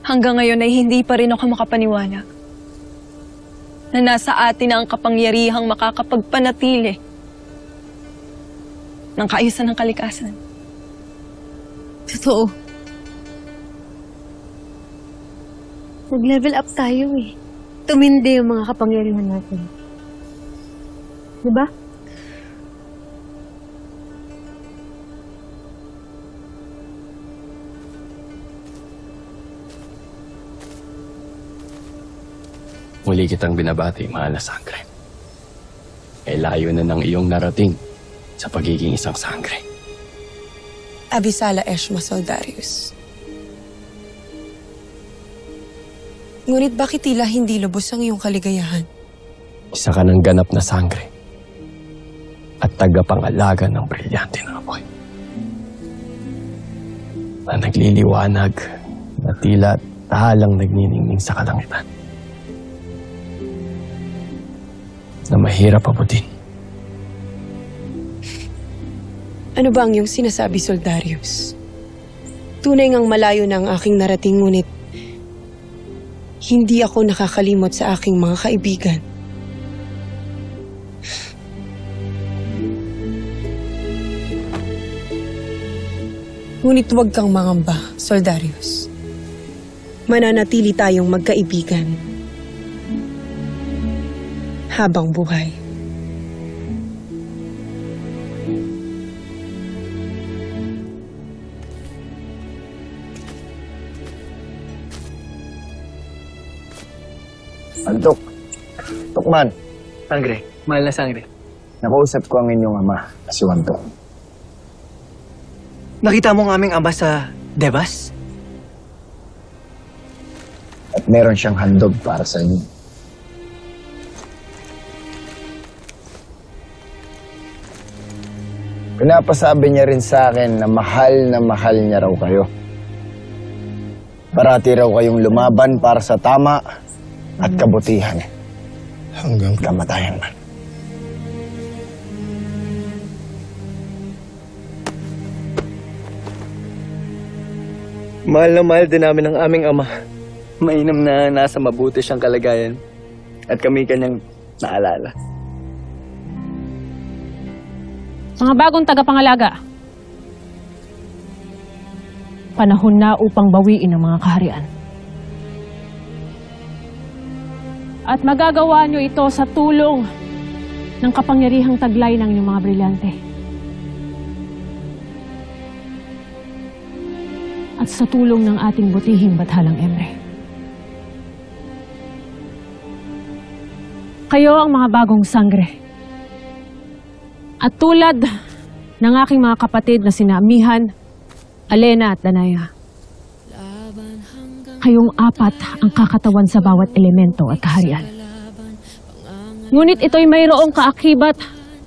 Hanggang ngayon ay hindi pa rin ako makapaniwala na nasa atin ang kapangyarihang makakapagpanatili ng kaayusan ng kalikasan. Totoo. Nag-level up tayo eh. Tumindi yung mga kapangyarihan natin. Diba? Muli kitang binabati, mahal na sangre. Ay layo na ng iyong narating sa pagiging isang sangre. Avisala Eshma Soldarius. Ngunit bakit tila hindi lubos ang iyong kaligayahan? Isa ka ng ganap na sangre at tagapangalaga ng brilyante na apoy. Na nagliliwanag na tila tahalang nagniningning sa kalangitan. Na mahirap abutin. Ano ba ang iyong sinasabi, Soldarius? Tunay ngang malayo na ang aking narating, ngunit hindi ako nakakalimot sa aking mga kaibigan. Ngunit huwag kang mangamba, Soldarius. Mananatili tayong magkaibigan habang buhay. Antok. Tukman. Sangre. Mahal na sangre. Nakausap ko ang inyong ama, si Wantok. Nakita mo ang aming ama sa Devas? At meron siyang handog para sa inyo. Pinapasabi niya rin sa akin na mahal niya raw kayo. Parati raw kayong lumaban para sa tama at kabutihan. Hanggang kamatayan man. Mahal na mahal din namin ang aming ama. Mainam na nasa mabuti siyang kalagayan. At kami kanyang naalala. Mga bagong tagapangalaga, panahon na upang bawiin ang mga kaharian. At magagawa nyo ito sa tulong ng kapangyarihang taglay ng inyong mga brilyante. At sa tulong ng ating butihing Bathalang Emre. Kayo ang mga bagong sangre. At tulad ng aking mga kapatid na sina Amihan, Alena at Danaya, kayong apat ang kakatawan sa bawat elemento at kaharian. Ngunit ito'y mayroong kaakibat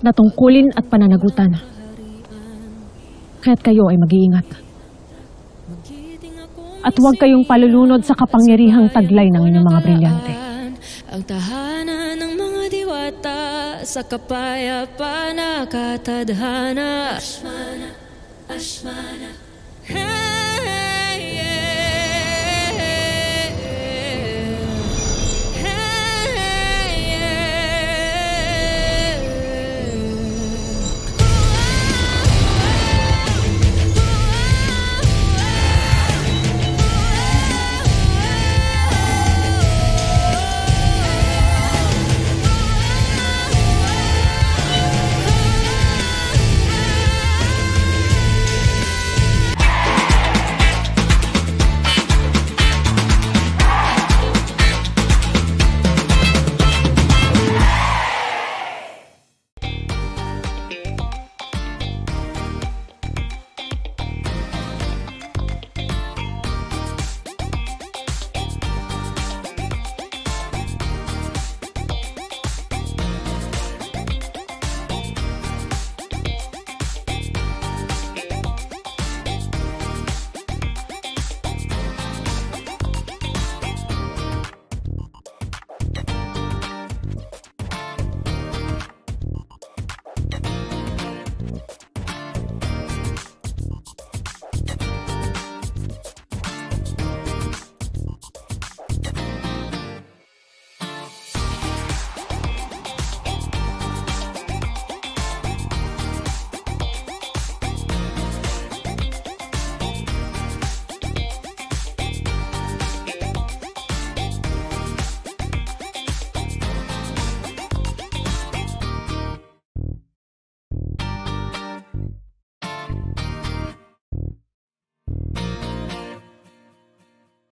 na tungkulin at pananagutan. Kaya't kayo ay mag-iingat. At huwag kayong palulunod sa kapangyarihang taglay ng inyong mga brilyante. Ang tahanan ng mga diwata sa kapayapaan na katadhana. Ashmana, Ashmana.